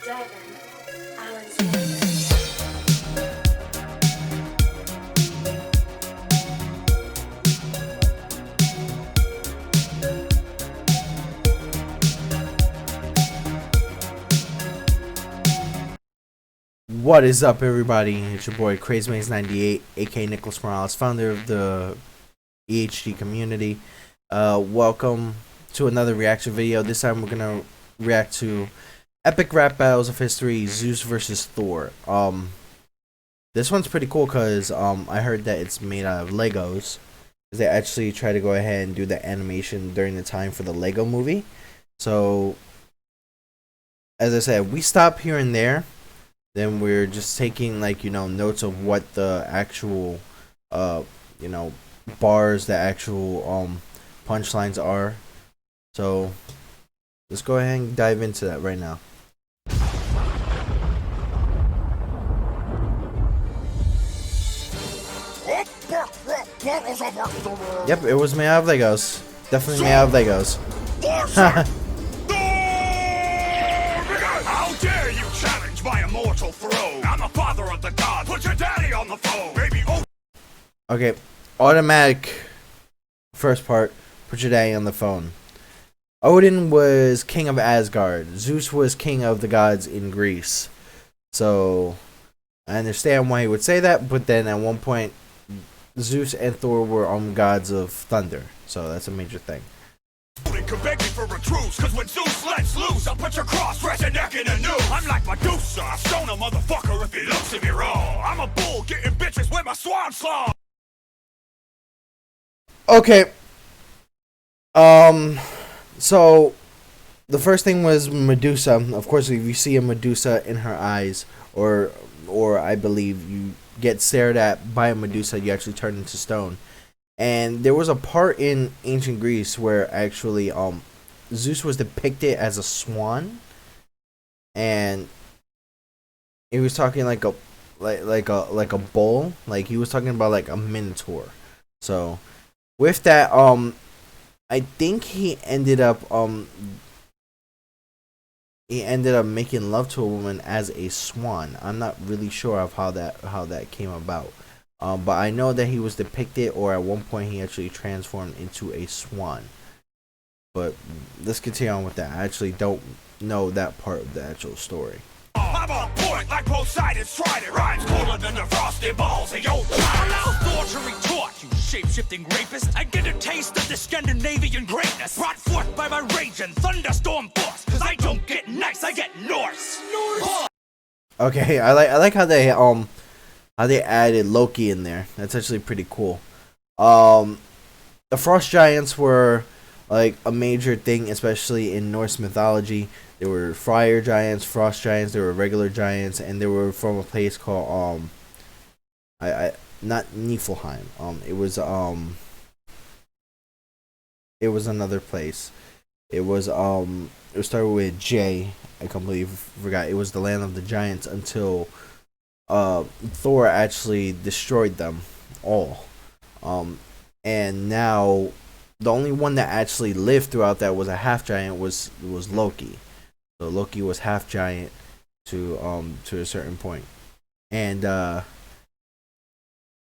What is up, everybody? It's your boy CrazyMaze98, aka Nicholas Morales, founder of the EHG community. Welcome to another reaction video. This time we're gonna react to epic rap battles of history: Zeus versus Thor. This one's pretty cool because I heard that it's made out of Legos. They actually try to go ahead and do the animation during the time for the Lego movie. So, as I said, we stop here and there. Then we're just taking, like, notes of what the actual bars, the actual punchlines are. So let's go ahead and dive into that right now. Yep, it was made out of Legos. Definitely made out of Legos. How dare you challenge my immortal throne? I'm the father of the gods. Put your daddy on the phone, baby. Oh. Okay, automatic. First part. Put your daddy on the phone. Odin was king of Asgard. Zeus was king of the gods in Greece. So I understand why he would say that, but then at one point, Zeus and Thor were gods of thunder. So that's a major thing. Could beg me for a truce, cause when Zeus lets loose, I'll put your cross-dressing neck in a noose. I'm like Medusa, I'll stone a motherfucker if he looks at me wrong. I'm a bull getting bitches with my swan song. Okay. So the first thing was Medusa. Of course, if you see a Medusa in her eyes, or I believe you get stared at by a Medusa, you actually turn into stone. And there was a part in ancient Greece where actually Zeus was depicted as a swan, and he was talking like a bull, like he was talking about like a minotaur. So with that, I think he ended up making love to a woman as a swan. I'm not really sure of how that came about. But I know that he was depicted, or at one point he actually transformed into a swan. But let's continue on with that. I actually don't know that part of the actual story. I'm on point like Poseidon's trident. Rhymes colder than the frosted balls of your child. Allow Thor to retort, you shape-shifting rapist. I get a taste of the Scandinavian greatness brought forth by my raging thunderstorm force. Cause I don't get nice, I get Norse. Okay, I like how they added Loki in there. That's actually pretty cool. The frost giants were like a major thing, especially in Norse mythology. There were fire giants, frost giants, there were regular giants, and they were from a place called not Niflheim. It was another place. It started with J. I completely forgot. It was the land of the giants until Thor actually destroyed them all. And now the only one that actually lived throughout that was a half giant was Loki. So Loki was half giant to a certain point. And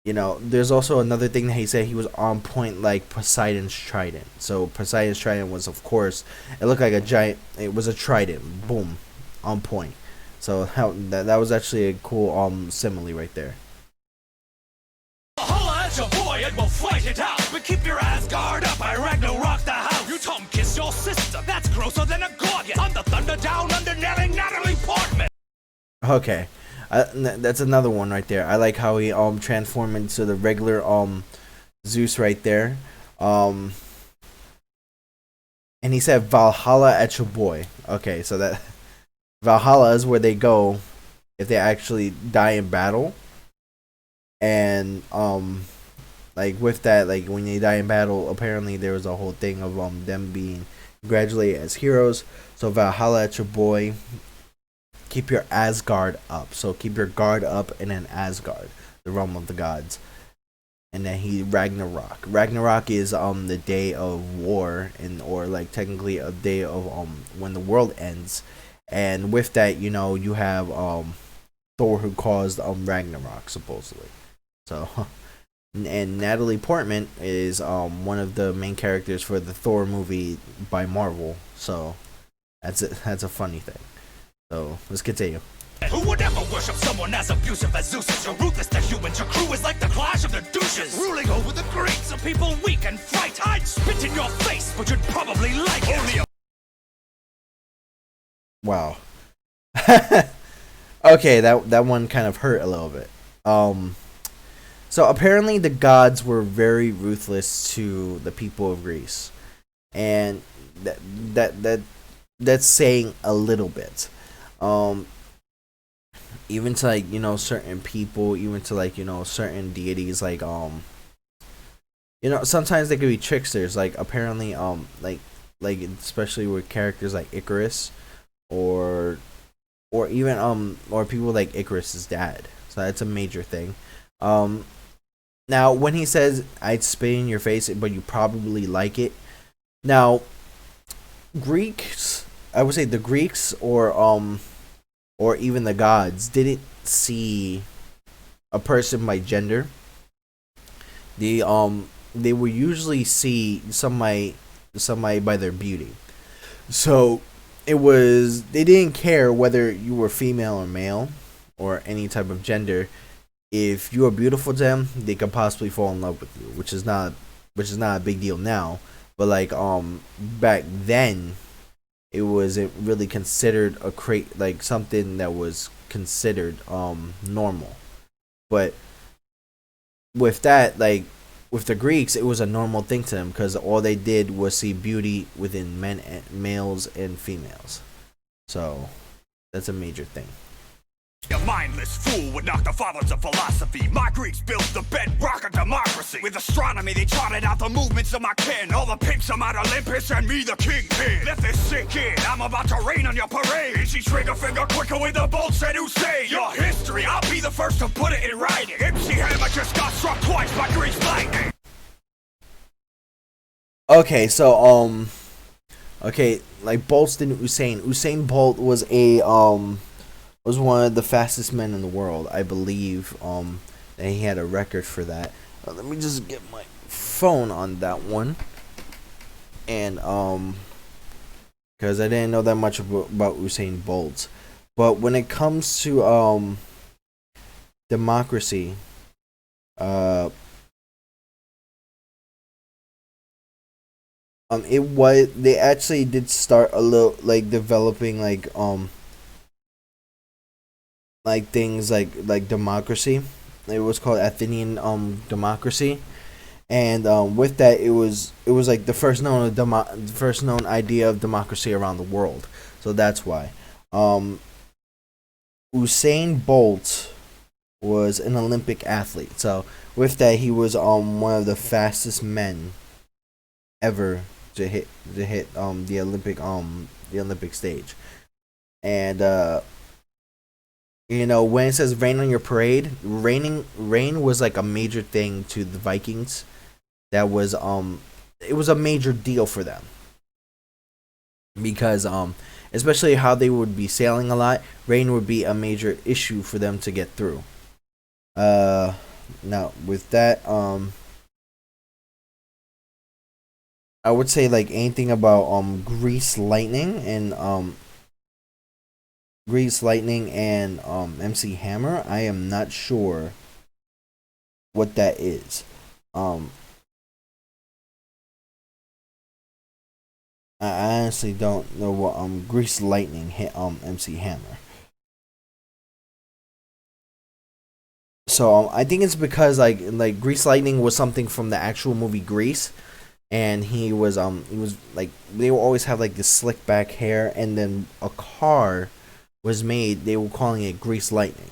there's also another thing that he said he was on point like Poseidon's trident. So Poseidon's trident was, of course, it looked like a giant, it was a trident, boom, on point. So that was actually a cool simile right there. Holla at your boy and we'll fight it out. But keep your Asgard up, I Ragnarok the house. You tongue kiss your sister, that's grosser than a gorgon. I'm the thunder down under nailing Natalie Portman. Okay, that's another one right there. I like how he transformed into the regular Zeus right there. And he said Valhalla at your boy. Okay, so that Valhalla is where they go if they actually die in battle. And like with that, like when they die in battle, apparently there was a whole thing of them being congratulated as heroes. So Valhalla at your boy. Keep your Asgard up. So keep your guard up in an Asgard, the realm of the gods. And then he Ragnarok. Ragnarok is the day of war, or like technically a day of when the world ends. and with that, you know, you have Thor, who caused Ragnarok, supposedly. So and Natalie Portman is one of the main characters for the Thor movie by Marvel. So that's a funny thing. So let's continue. Who would ever worship someone as abusive as Zeus? You're ruthless to humans. Your crew is like the clash of the douches, ruling over the Greeks. Some people weak and fright. I'd spit in your face, but you'd probably like it. Only a Wow. Okay, that one kind of hurt a little bit. So apparently the gods were very ruthless to the people of Greece, and that's saying a little bit. Even to, like, you know, certain people, even to, like, you know, certain deities, like you know, sometimes they could be tricksters. Like apparently like especially with characters like Icarus, or even or people like Icarus's dad. So that's a major thing. Now when he says I'd spit in your face, but you probably like it. Now Greeks, I would say the Greeks, or even the gods, didn't see a person by gender. They would usually see somebody by their beauty. So they didn't care whether you were female or male or any type of gender. If you were beautiful to them, they could possibly fall in love with you, which is not a big deal now. But like back then, it wasn't really considered like something that was considered normal. But with that, like with the Greeks, it was a normal thing to them, because all they did was see beauty within males and females. So that's a major thing. A mindless fool would knock the fathers of philosophy. My Greeks built the bedrock of democracy. With astronomy, they charted out the movements of my kin. All the pimps on Mount Olympus and me the kingpin. Let this sink in, I'm about to rain on your parade. Easy trigger finger quicker with the bolts and Usain. Your history, I'll be the first to put it in writing. MC Hammer just got struck twice by Greece lightning. Okay, so okay, like bolts than Usain. Usain Bolt was was one of the fastest men in the world, I believe. And he had a record for that. Let me just get my phone on that one, and because I didn't know that much about Usain Bolt. But when it comes to democracy, they actually did start a little like developing like things like democracy. It was called Athenian democracy, and with that, it was like the first known idea of democracy around the world. So that's why Usain Bolt was an Olympic athlete. So with that, he was one of the fastest men ever to hit the Olympic stage. And you know, when it says rain on your parade, rain was like a major thing to the Vikings. That was it was a major deal for them, because especially how they would be sailing a lot, rain would be a major issue for them to get through. Now with that, I would say like anything about Grease Lightning and MC Hammer, I am not sure what that is. I honestly don't know what Grease Lightning hit MC Hammer. So I think it's because like Grease Lightning was something from the actual movie Grease, and he was like, they will always have like this slick back hair, and then a car was made, they were calling it Grease Lightning.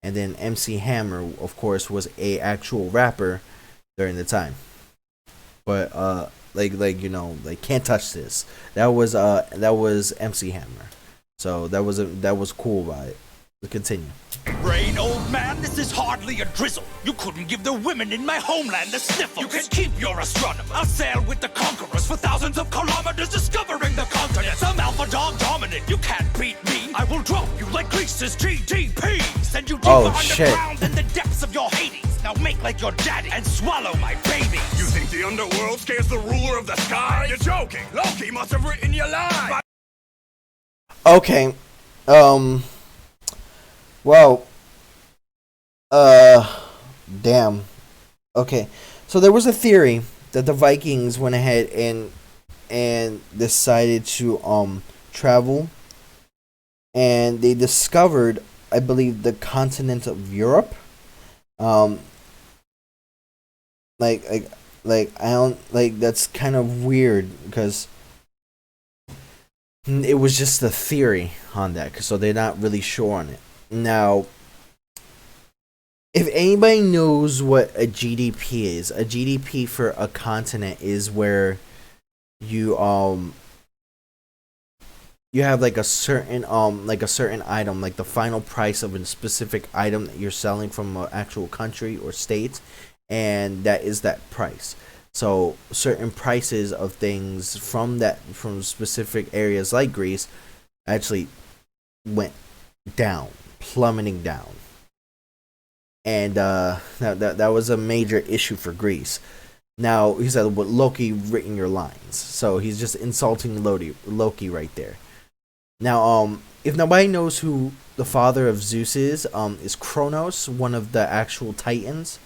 And then MC Hammer, of course, was a actual rapper during the time. But like you know, like Can't Touch This. That was MC Hammer. So that was cool about it. Let's continue. Rain, old man, this is hardly a drizzle. You couldn't give the women in my homeland the sniffles. You can keep your astronomer. I'll sail with the conquerors for thousands of kilometers, discovering the continents. I'm alpha dog dominant. You can't beat me. I will drop you like Greece's GDP. Send you deeper underground in the depths of your Hades. Now make like your daddy and swallow my baby. You think the underworld scares the ruler of the sky? You're joking. Loki must have written your line. Okay. Well, damn. Okay, so there was a theory that the Vikings went ahead and decided to travel, and they discovered, I believe, the continent of Europe. Like I don't like, that's kind of weird because it was just a theory on that, so they're not really sure on it. Now, if anybody knows what a GDP is, a GDP for a continent is where you have like a certain item, like the final price of a specific item that you're selling from an actual country or state, and that is that price. So certain prices of things from specific areas like Greece actually went down, plummeting down. And that was a major issue for Greece. Now, he said, "What Loki written your lines?" So he's just insulting Loki right there. Now, if nobody knows who the father of Zeus is Kronos, one of the actual Titans.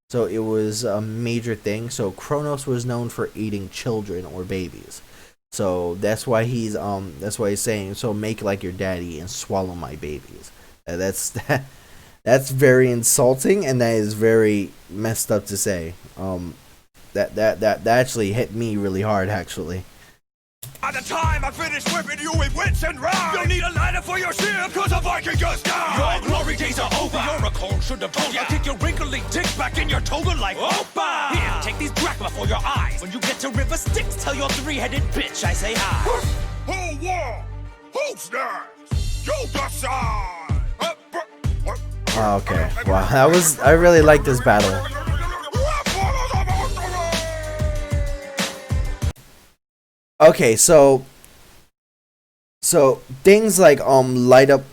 So it was a major thing. So Kronos was known for eating children or babies. So that's why he's saying, "So make like your daddy and swallow my babies." That's very insulting, and that is very messed up to say. That actually hit me really hard, actually. By the time I finish whipping you with wits and rhymes, you'll need a lighter for your ship, cause a Viking just died. Your glory days are over. Your Oracle should have told ya. Kick your wrinkly dick back in your toga like Opa. Here, take these drachma for your eyes. When you get to River Styx, tell your three-headed bitch I say hi. Who won? Who's next? You decide. Okay, wow, I really like this battle. Okay, so things like light up,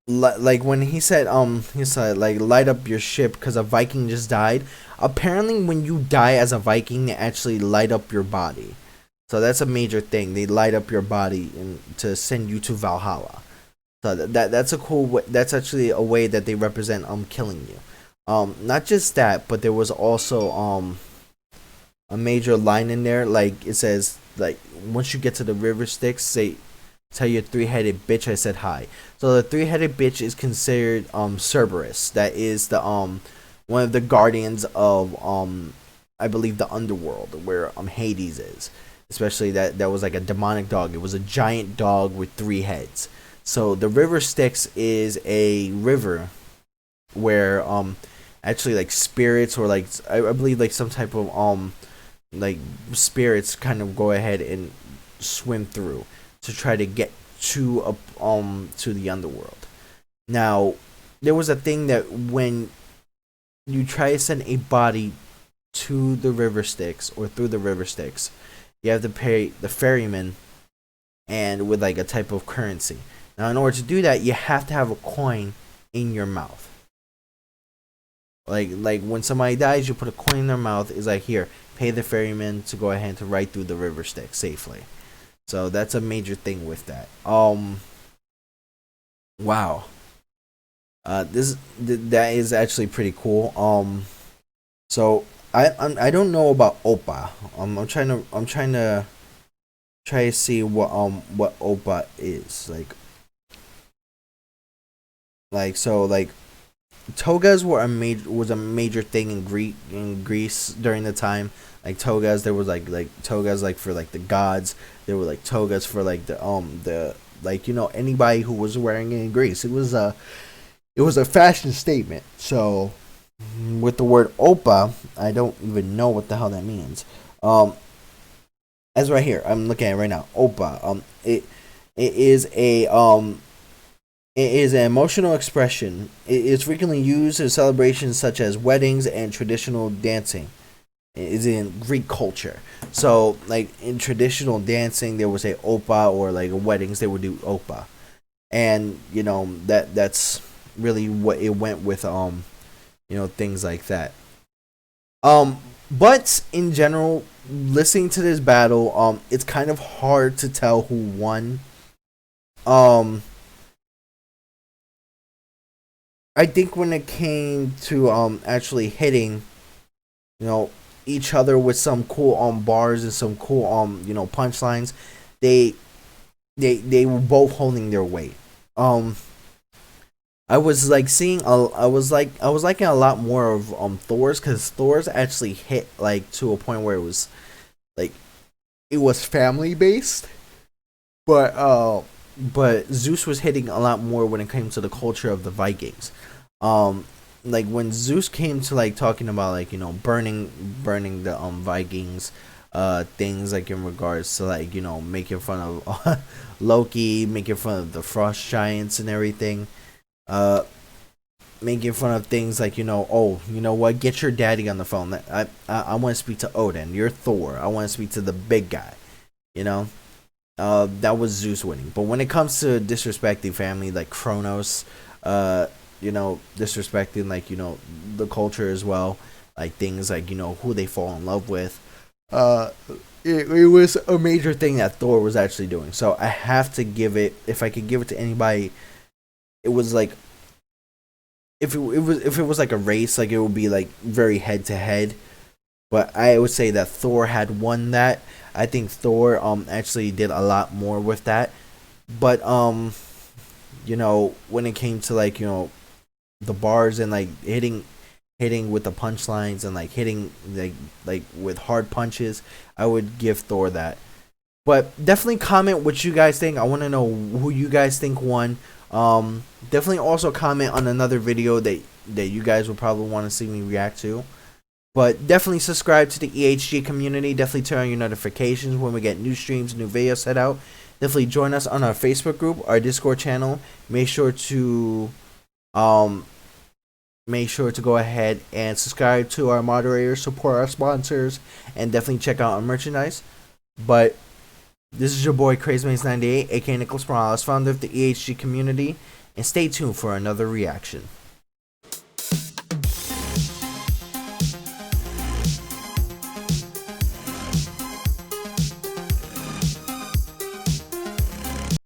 like when he said like light up your ship because a Viking just died. Apparently, when you die as a Viking, they actually light up your body. So that's a major thing. They light up your body to send you to Valhalla. So that's a cool way. That's actually a way that they represent killing you. Not just that, but there was also a major line in there. Like it says, like once you get to the River Styx, tell your three-headed bitch I said hi. So the three-headed bitch is considered Cerberus. That is the one of the guardians of I believe the underworld, where Hades is. Especially that was like a demonic dog. It was a giant dog with 3 heads. So the River Styx is a river where actually like spirits or like I believe like some type of like spirits kind of go ahead and swim through to try to get to the underworld. Now, there was a thing that when you try to send a body to the River Styx or through the River Styx, you have to pay the ferryman and with like a type of currency. Now, in order to do that, you have to have a coin in your mouth. Like when somebody dies, you put a coin in their mouth. It's like, here, pay the ferryman to go ahead to ride through the River Styx safely. So that's a major thing with that. Wow. That is actually pretty cool. So I don't know about Opa. I'm trying to see what Opa is like togas was a major thing in Greece during the time. Like togas, there was like togas like for like the gods. There were like togas for like the like, you know, anybody who was wearing it in Greece. It was a fashion statement. So with the word Opa, I don't even know what the hell that means. As right here, I'm looking at it right now. Opa. It is It is an emotional expression. It is frequently used in celebrations such as weddings and traditional dancing. It is in Greek culture. So, like in traditional dancing, there was a opera, or like weddings, they would do opera, and that's really what it went with. Things like that. But in general, listening to this battle, it's kind of hard to tell who won. I think when it came to actually hitting, each other with some cool bars and some cool punchlines, they were both holding their weight. I was like seeing I was liking a lot more of Thor's, because Thor's actually hit like to a point where it was like it was family based, but Zeus was hitting a lot more when it came to the culture of the Vikings. Like when Zeus came to like talking about like burning the Vikings, things like in regards to like making fun of Loki, making fun of the frost giants and everything, making fun of things like oh, you know what, get your daddy on the phone. I want to speak to Odin. You're Thor. I want to speak to the big guy. That was Zeus winning. But when it comes to disrespecting family, like Kronos, disrespecting like the culture as well, like things like who they fall in love with, it was a major thing that Thor was actually doing. So I have to give it, if I could give it to anybody, it was like, if it was like a race, like it would be like very head to head. But I would say that Thor had won that. I think Thor actually did a lot more with that. But when it came to like the bars and like hitting with the punchlines and like hitting like with hard punches, I would give Thor that. But definitely comment what you guys think. I want to know who you guys think won. Definitely also comment on another video that you guys would probably want to see me react to. But definitely subscribe to the EHG community. Definitely turn on your notifications when we get new streams, new videos set out. Definitely join us on our Facebook group, our Discord channel. Make sure to go ahead and subscribe to our moderators, support our sponsors, and definitely check out our merchandise. But this is your boy CrazyMaze98, aka Nicholas Morales, founder of the EHG community, and stay tuned for another reaction.